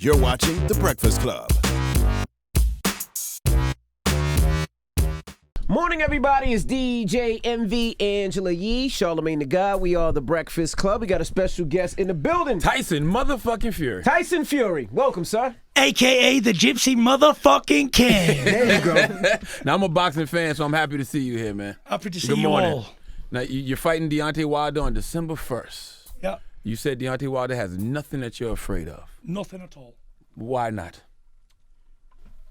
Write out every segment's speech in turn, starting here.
You're watching The Breakfast Club. Morning, everybody. It's DJ MV Angela Yee, Charlamagne the God. We are The Breakfast Club. We got a special guest in the building. Tyson motherfucking Fury. Tyson Fury. Welcome, sir. A.K.A. the Gypsy motherfucking King. There you go. Now, I'm a boxing fan, so I'm happy to see you here, man. Happy to see Good you morning. all. Now, you're fighting Deontay Wilder on December 1st. Yeah, You said Deontay Wilder has nothing that you're afraid of. nothing at all. Why not?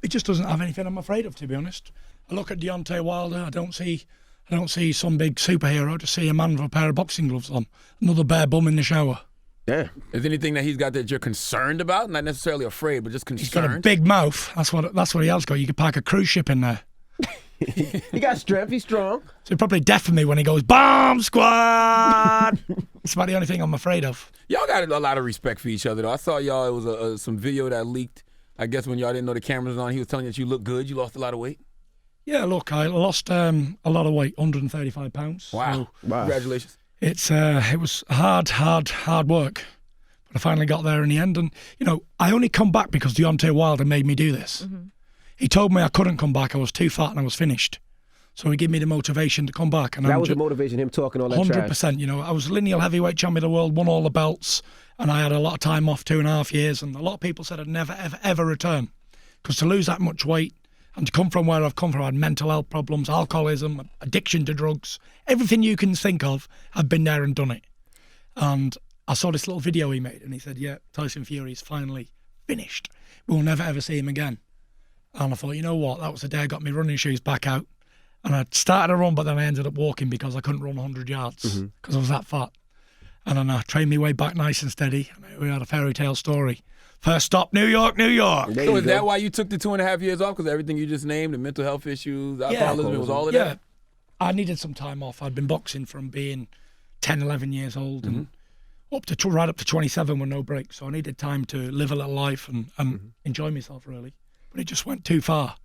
It just doesn't have anything I'm afraid of, to be honest. I look at Deontay Wilder, I don't see some big superhero, I just see a man with a pair of boxing gloves on. Another bare bum in the shower. Yeah. Is there anything that he's got that you're concerned about? Not necessarily afraid, but just He's got a concerned? big mouth. That's what he has got. You could park a cruise ship in there. He got strength. He's strong. So he'll probably deafen me when he goes, Bomb Squad! It's about the only thing I'm afraid of. Y'all got a lot of respect for each other, though. I saw y'all, it was some video that leaked. I guess when y'all didn't know the cameras was on, he was telling you that you look good. You lost a lot of weight. Yeah, look, I lost a lot of weight, 135 pounds. Wow. So Wow. Congratulations. it was hard work. But I finally got there in the end. And, I only come back because Deontay Wilder made me do this. Mm-hmm. He told me I couldn't come back. I was too fat and I was finished. So he gave me the motivation to come back. And That was the motivation, him talking all that 100%. trash. I was lineal heavyweight champion of the world, won all the belts, and I had a lot of time off, 2.5 years. And a lot of people said I'd never, ever, ever return. Because to lose that much weight and to come from where I've come from, I had mental health problems, alcoholism, addiction to drugs, everything you can think of, I've been there and done it. And I saw this little video he made, and he said, yeah, Tyson Fury is finally finished. We'll never, ever see him again. And I thought, you know what, that was the day I got my running shoes back out. And I started a run, but then I ended up walking because I couldn't run 100 yards because I was that fat. And then I trained my way back nice and steady. And we had a fairy tale story. First stop, New York, New York. There So you is go. that why you took the 2.5 years off? Because everything you just named, the mental health issues, alcoholism, it was all of Yeah, that? I needed some time off. I'd been boxing from being 10, 11 years old and right up to 27 with no break. So I needed time to live a little life and enjoy myself, really. But it just went too far.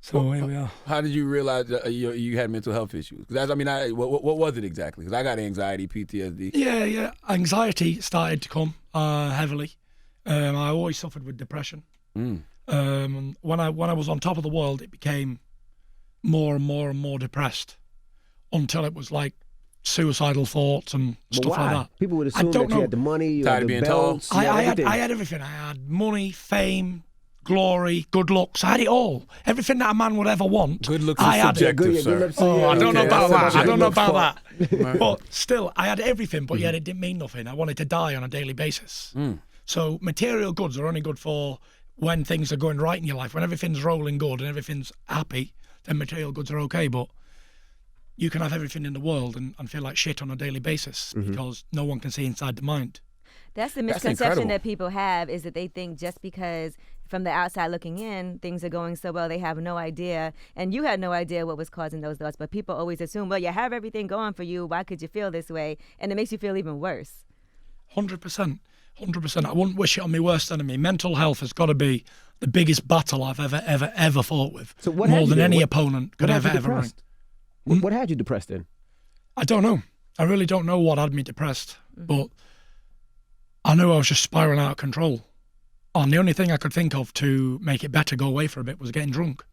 So here we are. How did you realize that you had mental health issues? Because what was it exactly? Because I got anxiety, PTSD. Yeah. Anxiety started to come heavily. I always suffered with depression. When I was on top of the world, it became more and more and more depressed until it was like suicidal thoughts and But stuff why? like that. People would I assume don't that you know. had the money, you Tired had of the being tall? belts, you had I everything. had everything. I had money, fame, glory, good looks. I had it all. Everything that a man would ever want. Good looks I is had it. subjective, Good sir. looks, Oh, yeah, I don't know okay, about that's that. I don't know looks about part. that. But still, I had everything, but yet it didn't mean nothing. I wanted to die on a daily basis. So material goods are only good for when things are going right in your life. When everything's rolling good and everything's happy, then material goods are okay. But you can have everything in the world and feel like shit on a daily basis because no one can see inside the mind. That's the That's misconception incredible. that people have, is that they think just because from the outside looking in, things are going so well, they have no idea. And you had no idea what was causing those thoughts. But people always assume, well, you have everything going for you. Why could you feel this way? And it makes you feel even worse. 100%. 100%. I wouldn't wish it on my worst enemy. Mental health has got to be the biggest battle I've ever fought with. So what More had you than then? any What- opponent What could had you ever ring. depressed? What had you depressed then? I don't know. I really don't know what had me depressed, but I knew I was just spiraling out of control. And the only thing I could think of to make it better, go away for a bit, was getting drunk.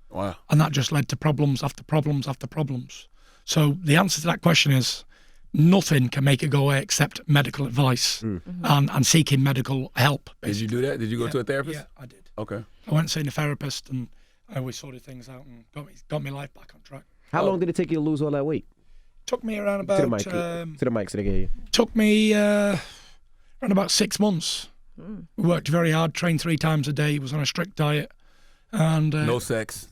Wow. And that just led to problems after problems after problems. So the answer to that question is nothing can make it go away except medical advice and seeking medical help. Did you do that? Did you go to a therapist? Yeah, I did. Okay. I went and seen a therapist and I always sorted things out and got my life back on track. How long did it take you to lose all that weight? Took me around To the about mic, to the mic so they can hear you. took me around about 6 months. We worked very hard, trained 3 times a day, was on a strict diet, and No sex.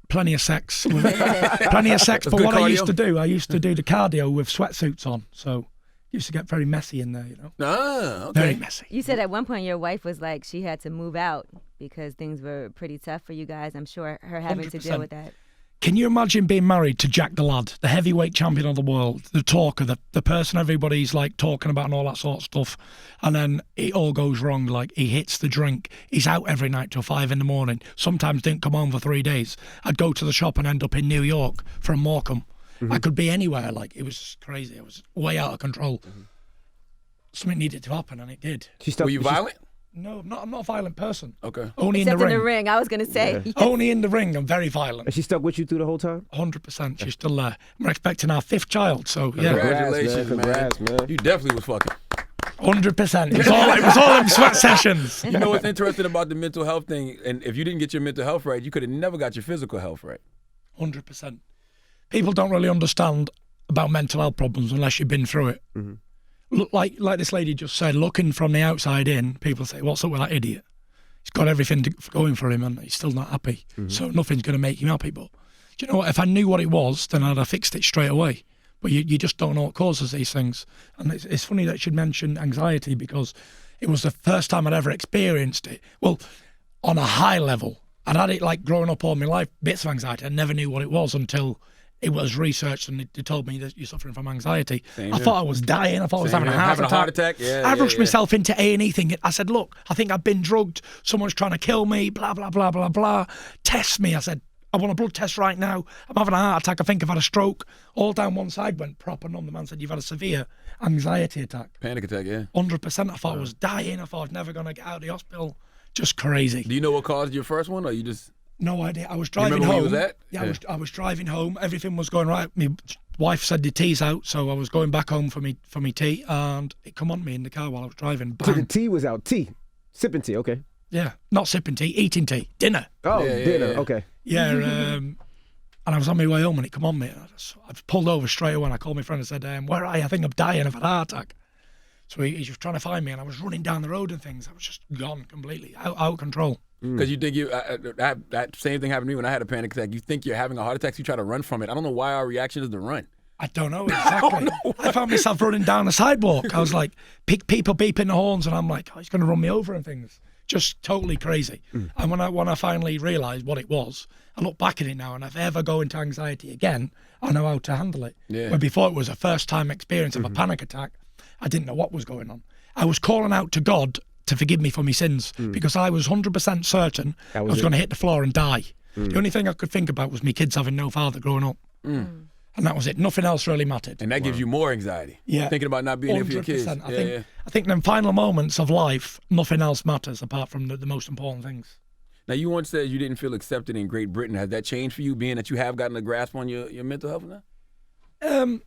plenty of sex. Plenty of sex. That's But good what I used cardio. to do the cardio with sweatsuits on, so used to get very messy in there, Ah, very okay. messy. You said at one point your wife was like she had to move out because things were pretty tough for you guys. I'm sure her having to deal 100%. with that. Can you imagine being married to Jack the Lad, the heavyweight champion of the world, the talker, the person everybody's like talking about and all that sort of stuff, and then it all goes wrong, like he hits the drink, he's out every night till 5 a.m, sometimes didn't come home for 3 days. I'd go to the shop and end up in New York from Morecambe. I could be anywhere, like it was crazy, it was way out of control. Something needed to happen and it did. She stuck, Were you violent? No, I'm not a violent person. Okay. Only Except in the ring. I was going to say. Yes. Only in the ring, I'm very violent. And she stuck with you through the whole time? 100%. She's still there. We're expecting our 5th child, so yeah. Congratulations, Congrats, man. You definitely was fucking. 100%. It was all in sweat sessions. You know what's interesting about the mental health thing? And if you didn't get your mental health right, you could have never got your physical health right. 100%. People don't really understand about mental health problems unless you've been through it. Look, like this lady just said, looking from the outside in, people say, what's up with that idiot? He's got everything going for him and he's still not happy. So nothing's going to make him happy. But do you know what? If I knew what it was, then I'd have fixed it straight away. But you just don't know what causes these things. And it's funny that you mentioned anxiety because it was the first time I'd ever experienced it. Well, on a high level. I'd had it like growing up all my life, bits of anxiety. I never knew what it was until it was researched and they told me that you're suffering from anxiety. I thought I was dying. I thought I was having a heart attack. Yeah, I rushed myself into A&E thinking, I said, look, I think I've been drugged. Someone's trying to kill me, blah, blah, blah, blah, blah. Test me. I said, I want a blood test right now. I'm having a heart attack. I think I've had a stroke. All down one side went proper numb. The man said, you've had a severe anxiety attack. Panic attack, yeah. 100%. I thought I was dying. I thought I was never going to get out of the hospital. Just crazy. Do you know what caused your first one, or you just... No idea. I was driving home. home. Where you was at? Yeah, I was driving home. Everything was going right. My wife said the tea's out, so I was going back home for me tea, and it come on me in the car while I was driving. So Bang. the tea was out. Tea. Sipping tea, okay. Yeah, not sipping tea, eating tea, dinner. Oh, Yeah, dinner, yeah. okay. Yeah, and I was on my way home, and it come on me. And I pulled over straight away, and I called my friend and said, where are you? I think I'm dying. I've had a heart attack. So he's just trying to find me, and I was running down the road and things. I was just gone completely, out of control. Because you think that same thing happened to me when I had a panic attack. You think you're having a heart attack, so you try to run from it. I don't know why our reaction is to run. I don't know exactly. I found myself running down the sidewalk. I was like, people beeping the horns, and I'm like, he's going to run me over and things. Just totally crazy. And when I finally realised what it was, I look back at it now, and if I ever go into anxiety again, I know how to handle it. Yeah. Where before it was a first-time experience of a panic attack, I didn't know what was going on. I was calling out to God to forgive me for my sins because I was 100% certain I was going to hit the floor and die. The only thing I could think about was my kids having no father growing up. And that was it. Nothing else really mattered. And that gives you more anxiety. Yeah. Thinking about not being there for your kids. 100%. I think them final moments of life, nothing else matters apart from the most important things. Now, you once said you didn't feel accepted in Great Britain. Has that changed for you, being that you have gotten a grasp on your mental health now?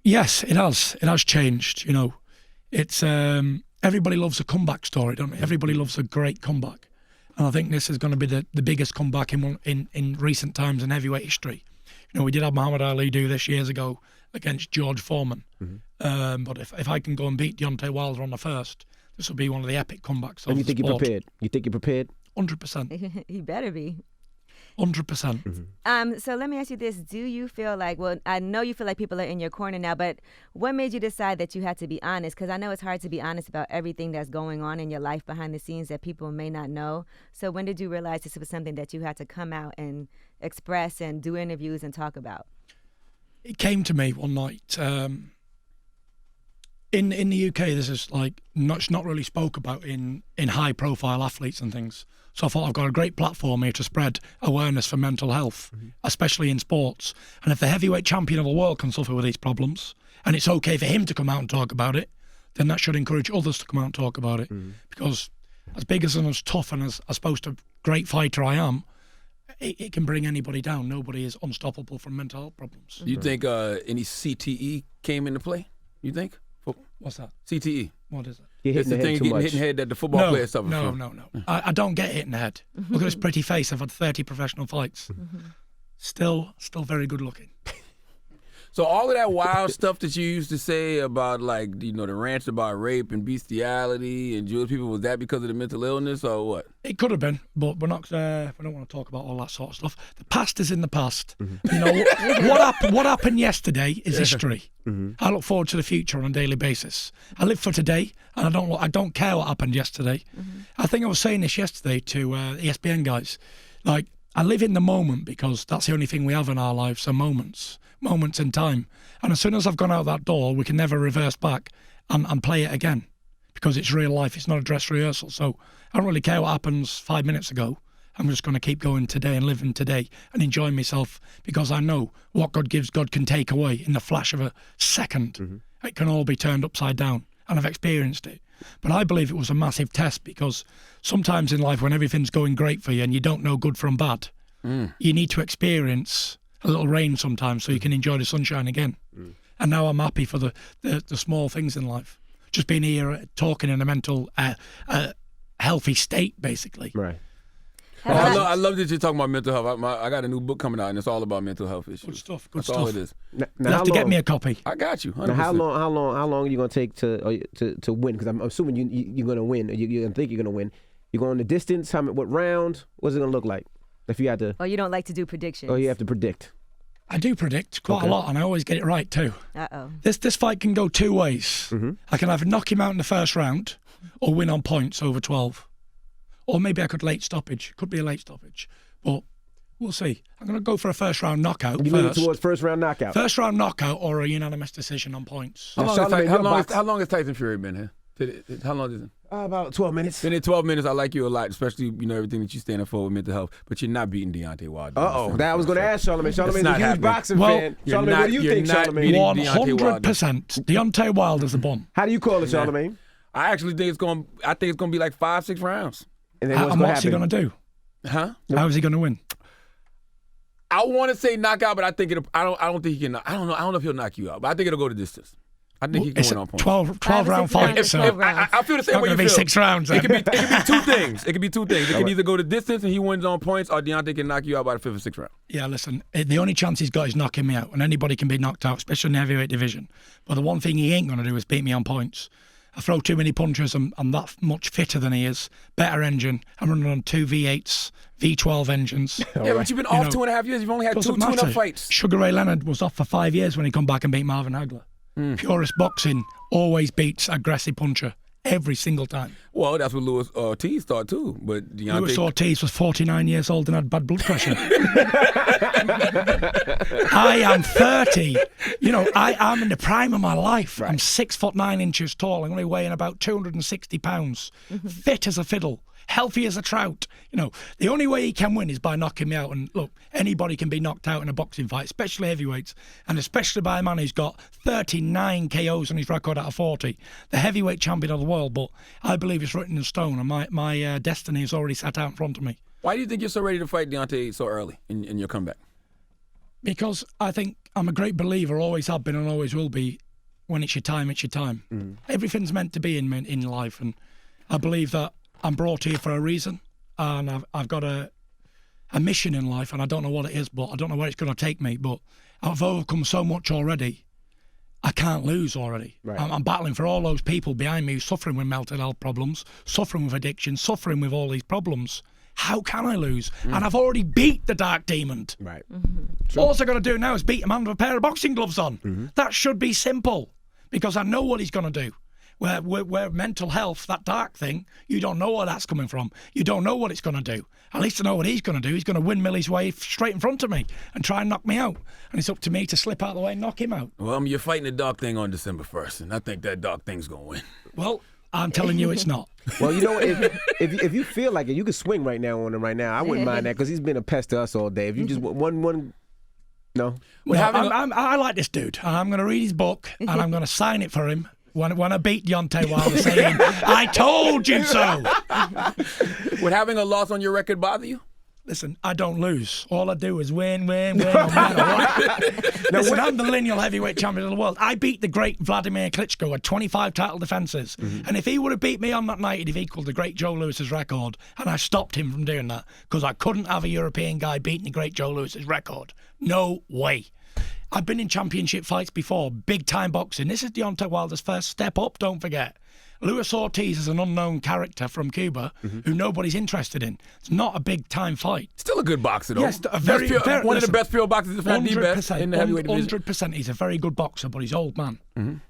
Yes, it has. It has changed, you know. It's everybody loves a comeback story, don't they? Everybody loves a great comeback. And I think this is going to be the biggest comeback in recent times in heavyweight history. You know, we did have Muhammad Ali do this years ago against George Foreman. But if I can go and beat Deontay Wilder on the first, this will be one of the epic comebacks. And you think you're prepared? You think you're prepared? 100%. He better be. 100%. So let me ask you this. Do you feel like, well, I know you feel like people are in your corner now, but what made you decide that you had to be honest? Because I know it's hard to be honest about everything that's going on in your life behind the scenes that people may not know. So when did you realize this was something that you had to come out and express and do interviews and talk about? It came to me one night. In the UK, this is like not really spoke about in high profile athletes and things. So I thought I've got a great platform here to spread awareness for mental health, especially in sports. And if the heavyweight champion of the world can suffer with these problems, and it's okay for him to come out and talk about it, then that should encourage others to come out and talk about it. Because as big as and as tough and as supposed to great fighter I am, it can bring anybody down. Nobody is unstoppable from mental health problems. You think any CTE came into play? You think? What's that? CTE. What is it? You're It's hitting the the head thing too getting much. hit in the head that the football players suffer from. No. I don't get hit in the head. Look at this pretty face. I've had 30 professional fights. Still very good looking. So all of that wild stuff that you used to say about, like, you know, the rants about rape and bestiality and Jewish people, was that because of the mental illness or what? It could have been, but we're not. We don't want to talk about all that sort of stuff. The past is in the past. You know what happened yesterday is history. I look forward to the future on a daily basis. I live for today, and I don't care what happened yesterday. I think I was saying this yesterday to ESPN guys. Like, I live in the moment because that's the only thing we have in our lives are moments in time. And as soon as I've gone out that door, we can never reverse back and play it again because it's real life. It's not a dress rehearsal. So I don't really care what happens 5 minutes ago. I'm just going to keep going today and living today and enjoying myself because I know what God gives, God can take away in the flash of a second. It can all be turned upside down. And I've experienced it. But I believe it was a massive test because sometimes in life when everything's going great for you and you don't know good from bad, you need to experience a little rain sometimes so you can enjoy the sunshine again. And now I'm happy for the small things in life. Just being here, talking in a mental, healthy state, basically. Right. I love that you're talking about mental health. I got a new book coming out, and it's all about mental health issues. Good stuff. That's all it is. You have to get me a copy. I got you. 100%. Now, how long are you gonna take to win? Because I'm assuming you're gonna win. You're gonna think you're gonna win. You're going the distance. What round? What's it gonna look like? If you had to. Or you don't like to do predictions. Or you have to predict. I do predict quite a lot, and I always get it right too. Uh-oh. This fight can go two ways. I can either knock him out in the first round, or win on points over 12. Or maybe I could late stoppage. Could be a late stoppage. But we'll see. I'm going to go for a first round knockout You leaning towards first round knockout? First round knockout or a unanimous decision on points. How long has Tyson Fury been here? How long is it? About 12 minutes. Been in 12 minutes. I like you a lot, especially everything that you stand up for with mental health. But you're not beating Deontay Wilder. That I was going to ask Charlamagne. Charlamagne's a huge happening. boxing Well, fan. Charlamagne, what do you think, Charlamagne? 100%. Deontay Wilder's the bomb. How do you call it, Charlamagne? I actually think it's going. I think it's going to be like 5-6 rounds. And then And what's he going to do? Huh? How is he going to win? I want to say knockout, but I think I don't think he can. I don't know if he'll knock you out, but I think it'll go to distance. I think he can It's win a on points. 12 round fight. If- So if- I feel the same not way going to you be feel. 6 rounds. It could be two things. It could be two things. It can either go to distance and he wins on points, or Deontay can knock you out by the 5th or 6th round. Yeah, listen, the only chance he's got is knocking me out, and anybody can be knocked out, especially in the heavyweight division. But the one thing he ain't going to do is beat me on points. I throw too many punches. I'm that much fitter than he is. Better engine. I'm running on 2 V8s, V12 engines. Yeah, but you've been off 2.5 years. You've only had two tune-up fights. Sugar Ray Leonard was off for 5 years when he come back and beat Marvin Hagler. Purist boxing always beats aggressive puncher every single time. Well, that's what Luis Ortiz thought too. But Deontay... Luis Ortiz was 49 years old and had bad blood pressure. I am 30. I'm in the prime of my life. Right. I'm 6'9" tall. I'm only weighing about 260 pounds. Fit as a fiddle. Healthy as a trout. The only way he can win is by knocking me out. And look, anybody can be knocked out in a boxing fight, especially heavyweights, and especially by a man who's got 39 KOs on his record out of 40. The heavyweight champion of the world, but I believe it's written in stone, and my destiny is already set out in front of me. Why do you think you're so ready to fight Deontay so early in your comeback? Because I think I'm a great believer, always have been and always will be, when it's your time, it's your time. Everything's meant to be in life, and I believe that I'm brought here for a reason, and I've got a mission in life, and I don't know what it is, but I don't know where it's going to take me, but I've overcome so much already. I can't lose already. Right. I'm battling for all those people behind me who suffering with mental health problems, suffering with addiction, suffering with all these problems. How can I lose? And I've already beat the Dark Demon. Right. All I've got to do now is beat him under a pair of boxing gloves on. That should be simple, because I know what he's going to do. Where mental health, that dark thing, you don't know where that's coming from. You don't know what it's going to do. At least I know what he's going to do. He's going to windmill his way straight in front of me and try and knock me out. And it's up to me to slip out of the way and knock him out. Well, you're fighting the dark thing on December 1st, and I think that dark thing's going to win. Well, I'm telling you it's not. Well, if you feel like it, you can swing right now on him right now. I wouldn't mind that, because he's been a pest to us all day. If you just one no. Well, I like this dude. I'm going to read his book, and I'm going to sign it for him. When I beat Deontay Wilder, saying, "I told you so." Would having a loss on your record bother you? Listen, I don't lose. All I do is win, no matter what. Listen, I'm the lineal heavyweight champion of the world. I beat the great Vladimir Klitschko at 25 title defences. And if he would have beat me on that night, he'd have equalled the great Joe Lewis's record. And I stopped him from doing that, because I couldn't have a European guy beating the great Joe Lewis's record. No way. I've been in championship fights before, big-time boxing. This is Deontay Wilder's first step up, don't forget. Luis Ortiz is an unknown character from Cuba who nobody's interested in. It's not a big-time fight. Still a good boxer, though. Yes, one of the best field boxers, if not the best, in the heavyweight division. 100%. He's a very good boxer, but he's old man.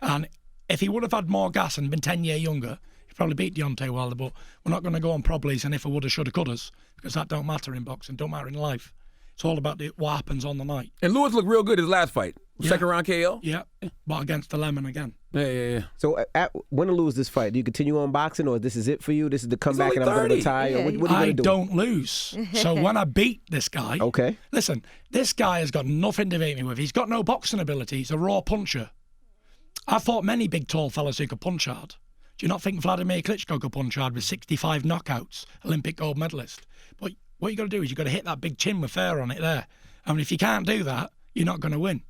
And if he would have had more gas and been 10 years younger, he'd probably beat Deontay Wilder, but we're not going to go on probablys and if I woulda, shoulda, couldas, because that don't matter in boxing, don't matter in life. It's all about what happens on the night. And Lewis looked real good his last fight. Second round KO? Yeah, but against the Lemon again. Yeah. So when to lose this fight? Do you continue on boxing, or this is it for you? This is the comeback and I'm going to retire? What are you going to do? I don't lose. So when I beat this guy... Okay. Listen, this guy has got nothing to beat me with. He's got no boxing ability. He's a raw puncher. I fought many big, tall fellas who could punch hard. Do you not think Vladimir Klitschko could punch hard with 65 knockouts, Olympic gold medalist? But what you got to do is you got to hit that big chin with fur on it there. I mean, if you can't do that, you're not going to win.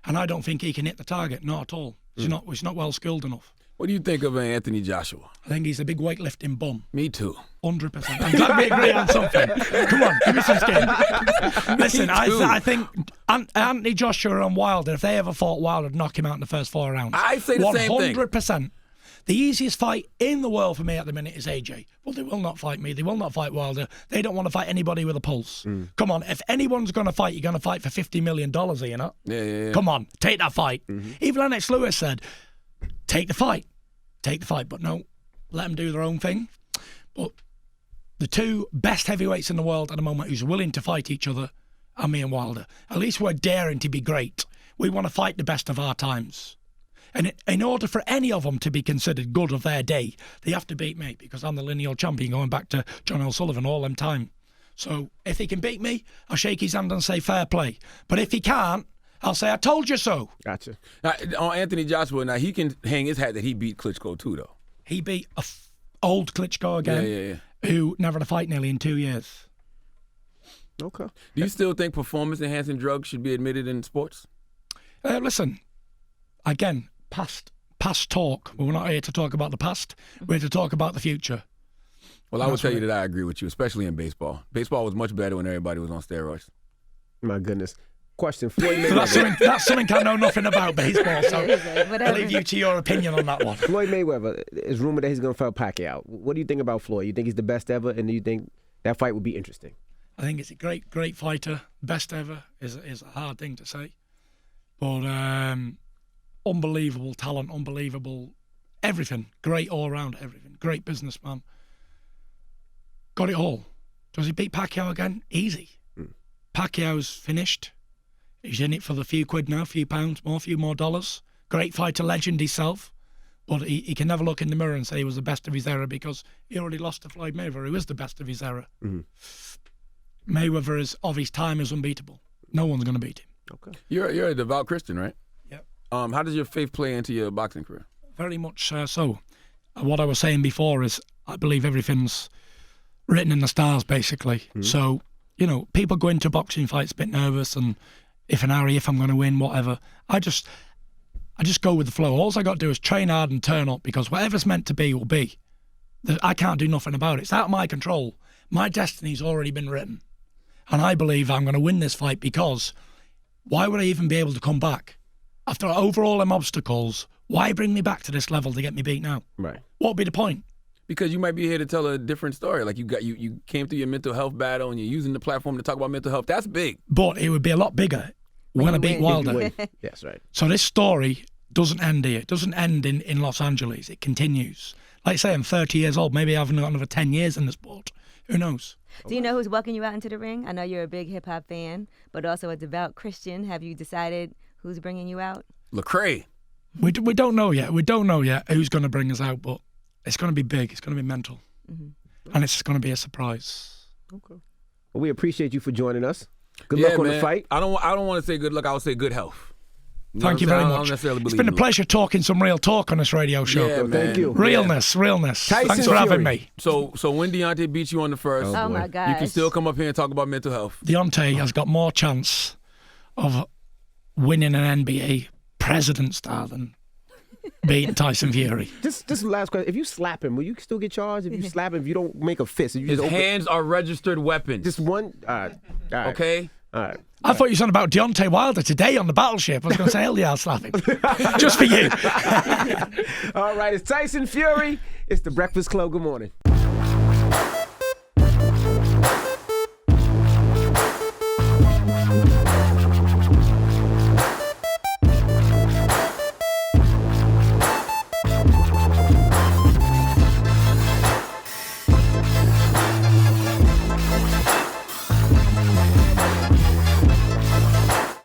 And I don't think he can hit the target, not at all. He's not well skilled enough. What do you think of Anthony Joshua? I think he's a big weightlifting bum. Me too. 100%. I'm glad we agree on something. Come on, give me some skin. Listen, I think Anthony Joshua and Wilder, if they ever fought, Wilder would knock him out in the first 4 rounds. I say the same thing. 100%. The easiest fight in the world for me at the minute is AJ. Well, they will not fight me. They will not fight Wilder. They don't want to fight anybody with a pulse. Come on, if anyone's going to fight, you're going to fight for $50 million, are you not? Yeah. Come on, take that fight. Even Lennox Lewis said, take the fight. Take the fight. But no, let them do their own thing. But the 2 best heavyweights in the world at the moment who's willing to fight each other are me and Wilder. At least we're daring to be great. We want to fight the best of our times. And in order for any of them to be considered good of their day, they have to beat me because I'm the lineal champion going back to John L. Sullivan all them time. So if he can beat me, I'll shake his hand and say fair play. But if he can't, I'll say I told you so. Gotcha. Now, on Anthony Joshua, now he can hang his hat that he beat Klitschko too, though. He beat old Klitschko again, who never had a fight nearly in 2 years. Okay. Do you still think performance-enhancing drugs should be admitted in sports? Listen, again, past talk. We're not here to talk about the past. We're here to talk about the future. Well, I would tell you that I agree with you, especially in baseball. Baseball was much better when everybody was on steroids. My goodness. Question, Floyd Mayweather. That's something I know nothing about baseball, so I'll leave you to your opinion on that one. Floyd Mayweather, it's rumored that he's going to fight Pacquiao. What do you think about Floyd? You think he's the best ever, and do you think that fight would be interesting? I think it's a great fighter. Best ever is a hard thing to say. But unbelievable talent, unbelievable everything. Great all-round everything. Great businessman. Got it all. Does he beat Pacquiao again? Easy. Pacquiao's finished. He's in it for the few quid now, few pounds more, few more dollars. Great fighter, legend himself. But he can never look in the mirror and say he was the best of his era because he already lost to Floyd Mayweather, who is the best of his era. Mayweather is of his time is unbeatable. No one's going to beat him. Okay. You're a devout Christian, right? Yep. How does your faith play into your boxing career? Very much so. What I was saying before is I believe everything's written in the stars, basically. So, people go into boxing fights a bit nervous and if I'm going to win, whatever. I just go with the flow. All I got to do is train hard and turn up because whatever's meant to be will be. I can't do nothing about it. It's out of my control. My destiny's already been written. And I believe I'm going to win this fight because why would I even be able to come back? After over all them obstacles, why bring me back to this level to get me beat now? Right. What would be the point? Because you might be here to tell a different story. Like you came through your mental health battle and you're using the platform to talk about mental health. That's big. But it would be a lot bigger when I beat Wilder. Yes, right. So this story doesn't end here. It doesn't end in Los Angeles. It continues. Like I say, I'm 30 years old. Maybe I haven't got another 10 years in the sport. Who knows? Do you know who's walking you out into the ring? I know you're a big hip-hop fan, but also a devout Christian. Have you decided who's bringing you out? Lecrae. We don't know yet. We don't know yet who's going to bring us out, but it's going to be big. It's going to be mental. And it's going to be a surprise. Okay. Well, we appreciate you for joining us. Good luck on the fight. I don't want to say good luck. I would say good health. Thank you very much. It's been a pleasure talking some real talk on this radio show. Yeah, man. Thank you. Realness. Tyson Thanks for having me. So when Deontay beats you on the first, Oh my gosh. you can still come up here and talk about mental health. Deontay has got more chance of winning an NBA president star than beating Tyson Fury. Just last question. If you slap him, will you still get charged? If you slap him, if you don't make a fist. If you His just hands are registered weapons. Just one? All right. Okay? All right. I thought you were talking about Deontay Wilder today on the battleship. I was going to say, hell yeah, I'll slap him. Just for you. All right, it's Tyson Fury. It's the Breakfast Club. Good morning.